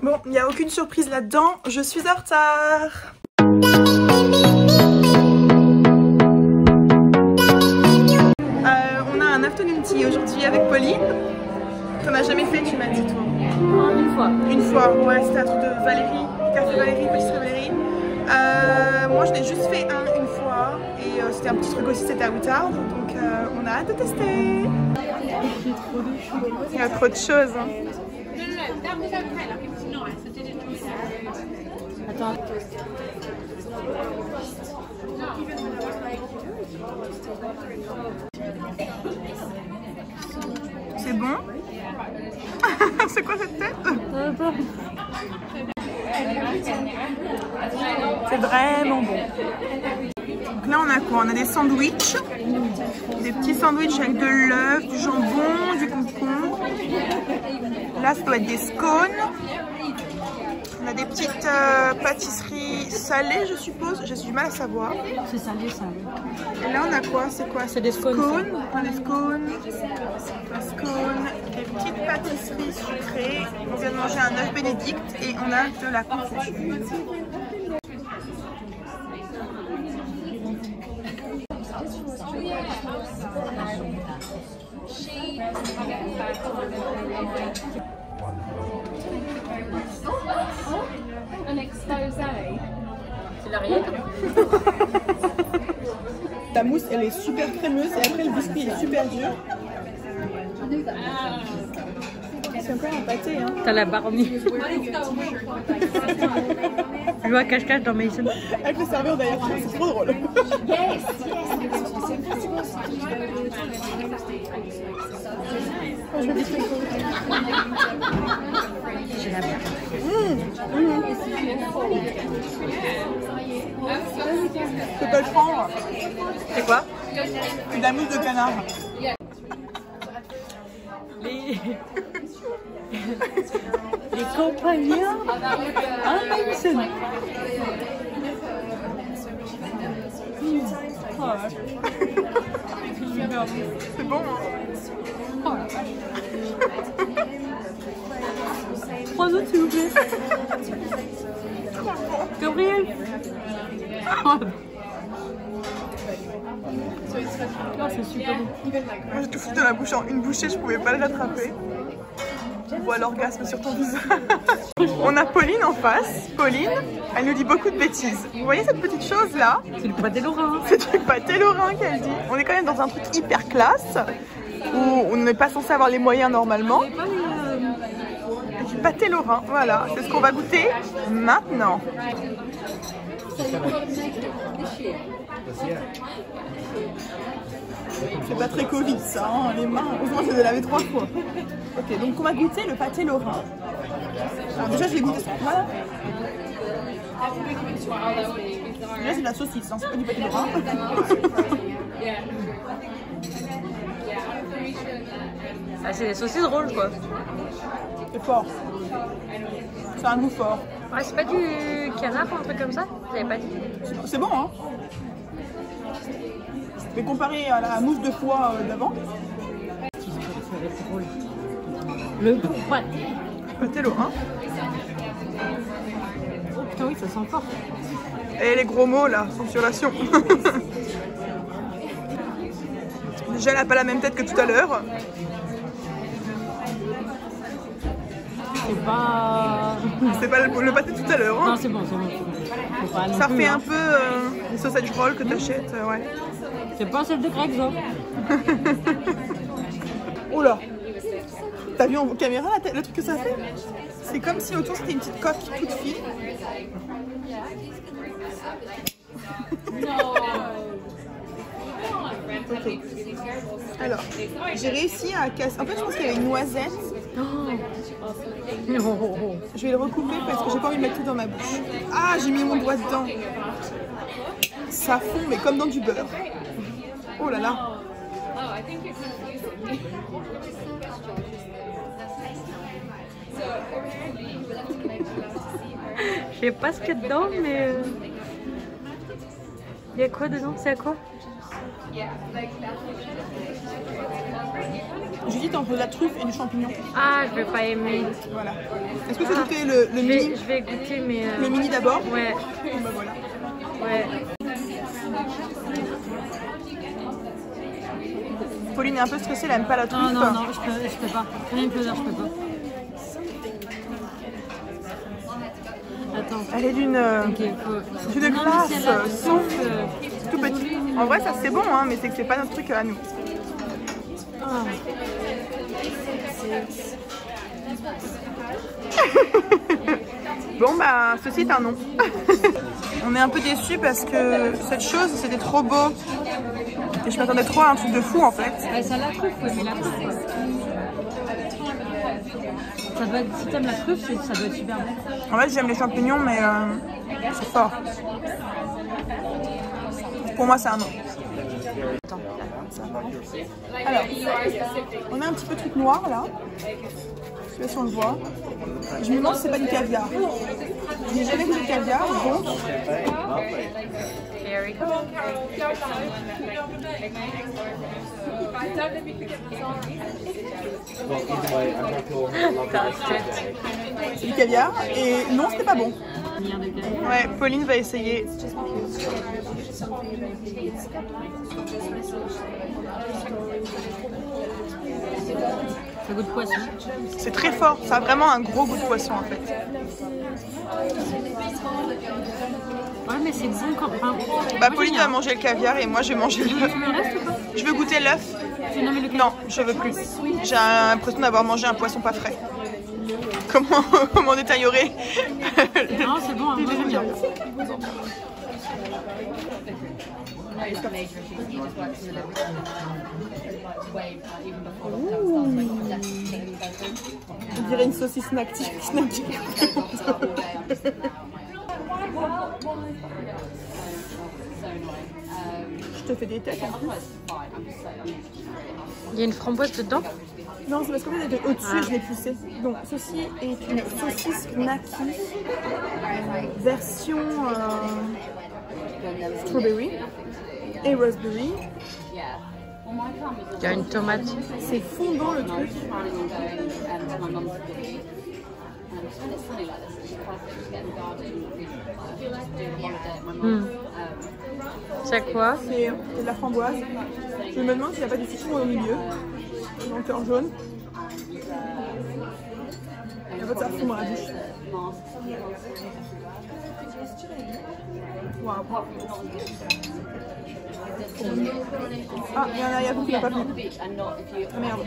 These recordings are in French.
Bon, il n'y a aucune surprise là-dedans, je suis en retard. On a un afternoon tea aujourd'hui avec Pauline. T'en as jamais fait, tu m'as dit toi? Une fois. Une fois, ouais, c'était un truc de Valérie, Café Valérie, Pâtisserie Valérie. Moi je l'ai juste fait une fois et c'était un petit truc aussi, c'était à Outarde, donc on a hâte de tester. Il y a trop de choses. Hein. Attends. C'est bon? C'est quoi cette tête? C'est vraiment bon. Donc là on a quoi? On a des sandwichs. Des petits sandwichs avec de l'œuf, du jambon, du concombre. Là ça doit être des scones. On a des petites pâtisseries salées je suppose. J'ai du mal à savoir. C'est salé, ça. Et là on a quoi? C'est quoi? C'est des scones. Des scones. Un scone. Des petites pâtisseries sucrées. On vient de manger un œuf bénédicte et on a de la confiture. C'est l'arrière. La mousse elle est super crémeuse et après le biscuit est super dur. C'est encore un pâté hein. T'as la barnie. Je vois cache-cache dans Mason. Avec le serveur derrière toi, c'est trop drôle. J'ai la barre. Je peux pas le prendre. C'est quoi? C'est de la mousse de canard. Les compagnons à Mason. C'est bon hein. Trois autres s'il vous plaît. Gabriel. Oh, c'est super bon. Moi j'ai tout foutu dans la bouche en une bouchée, je pouvais pas le rattraper. On voit l'orgasme sur ton visage. On a Pauline en face. Pauline, elle nous dit beaucoup de bêtises. Vous voyez cette petite chose là? C'est le pâté lorrain. C'est du pâté lorrain qu'elle dit. On est quand même dans un truc hyper classe où on n'est pas censé avoir les moyens normalement. Du pâté lorrain, voilà. C'est ce qu'on va goûter maintenant. C'est pas très Covid ça, hein, les mains, heureusement je les ai lavées 3 fois. Ok, donc on va goûter le pâté lorrain. Alors déjà je l'ai goûté sur voilà. Là c'est de la saucisse, hein, c'est pas du pâté lorrain. Ah, c'est des saucisses drôles quoi. C'est fort. C'est un goût fort. Ah, c'est pas du canard ou un truc comme ça? J'avais pas dit. C'est bon hein. Mais comparé à la mousse de foie d'avant. Le pâté. Pâté lorrain. Oh putain oui, ça sent fort. Et les gros mots là, censuration. Déjà elle n'a pas la même tête que tout à l'heure. C'est pas le pâté de tout à l'heure. Hein. Non, c'est bon, c'est bon. Faut pas Ça non plus, fait hein. un peu les sausage roll que t'achètes, ouais. C'est pas celle de Gregson. Oh là! T'as vu en caméra le truc que ça fait? C'est comme si autour c'était une petite coque toute fine. Okay. Alors, j'ai réussi à casser. En fait, je pense qu'il y avait une noisette. Je vais le recouper parce que j'ai pas envie de mettre tout dans ma bouche. Ah, j'ai mis mon doigt dedans. Ça fond, mais comme dans du beurre. Oh là là. Je sais pas ce qu'il y a dedans, mais il y a quoi dedans? C'est à quoi? J'hésite entre de la truffe et du champignon. Ah, je vais pas aimer. Voilà. Est-ce que tu veux goûter le mini? Je vais goûter, mais... Le mini d'abord? Ouais. Bon, bah voilà. Ouais. Pauline est un peu stressée, elle aime pas la truffe. Non, non, je peux pas. Rien que l'odeur, je peux pas. Attends. Elle est d'une glace sans tout petit. En vrai, ça c'est bon, hein, mais c'est que c'est pas notre truc à nous. Ah. Bon bah ceci est un non. On est un peu déçus parce que cette chose c'était trop beau. Et je m'attendais trop à un truc de fou en fait. Ça a la truffe, mais la truffe. Ça doit être, si t'aimes la truffe, ça doit être super bon. En fait j'aime les champignons mais c'est fort. Pour moi c'est un non. Alors, on a un petit peu de truc noir là. Je sais pas si on le voit. Je me demande si c'est pas du caviar. Je n'ai jamais goûté de caviar, donc. C'est du caviar et non, c'était pas bon. Ouais, Pauline va essayer. Ça goûte poisson. C'est très fort, ça a vraiment un gros goût de poisson en fait. Ouais, mais c'est bon quand même. Bah, Pauline va manger le caviar et moi je vais manger l'œuf. Je veux goûter l'œuf. Non, je veux plus. J'ai l'impression d'avoir mangé un poisson pas frais. Comment détaillerait? Non, c'est bon, hein, moi j'aime bien. On dirait une saucisse snacky. Je te fais des têtes en plus. Il y a une framboise dedans? Non, c'est parce qu'en fait elle était au-dessus et je l'ai poussée. Donc ceci est une saucisse knacky version strawberry et raspberry. Il y a une tomate. C'est fondant le truc. C'est quoi? C'est de la framboise. Je me demande s'il n'y a pas du citron au milieu. Dans le cœur jaune. Et en fait ça fond dans la bouche. Waouh. Ah, il y en a Yacoub qui n'a pas vu. Merde.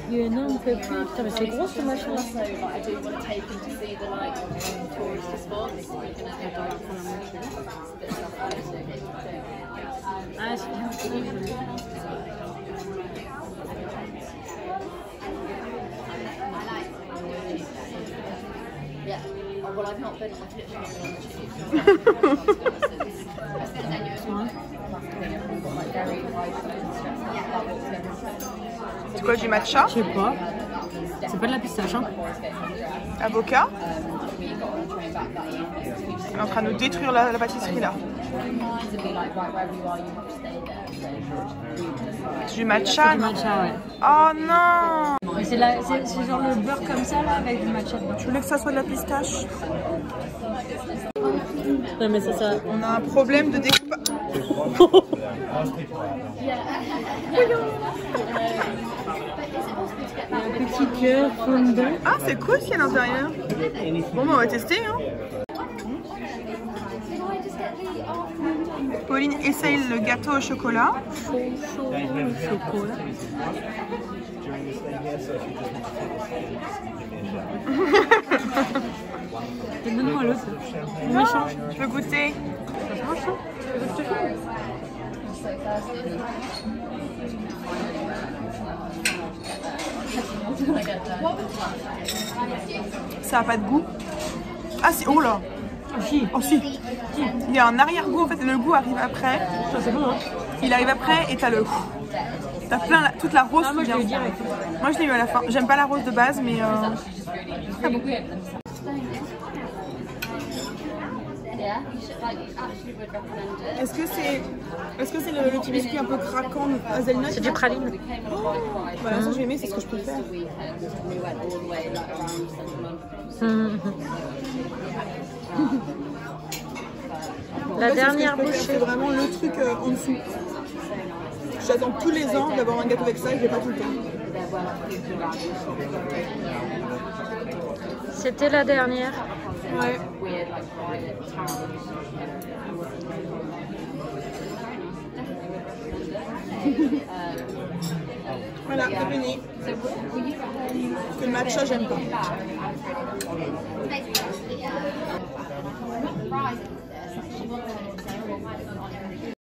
Non, on peut plus. Putain, mais c'est gros ce machin. Ah, c'est bien. Well, I've not been. C'est quoi du matcha? Je sais pas. C'est pas de la pistache, hein? Avocat. Elle est en train de nous détruire la pâtisserie là. Du matcha? Du matcha, ouais. Oh non! Mais c'est genre le beurre comme ça là avec du matcha dedans. Je voulais que ça soit de la pistache. Non mais c'est ça. On a un problème de découpage. Un petit cœur fondant. Ah, c'est cool ce qu'il y a à l'intérieur. Bon, bah, on va tester. Hein. Pauline essaye le gâteau au chocolat. Chocolat. Donne-moi l'autre. Méchant. Je veux goûter. Ça se mange ça? Ça a pas de goût. Ah si, oh là. Si. Oh si. Il y a un arrière-goût en fait, le goût arrive après. Ça c'est bon hein. Il arrive après et t'as le... T'as plein, toute la rose qui vient. Moi je l'ai eu à la fin. J'aime pas la rose de base mais... très bon. Est-ce que c'est le petit biscuit un peu craquant hazelnut? C'est du praline. Oh, voilà, ça je vais aimer, c'est ce que je préfère. La dernière bouchée. C'est vraiment le truc en dessous. J'attends tous les ans d'avoir un gâteau avec ça et je l'ai pas tout le temps. C'était la dernière. Ouais. Voilà, c'est fini. Parce que le matcha, j'aime pas.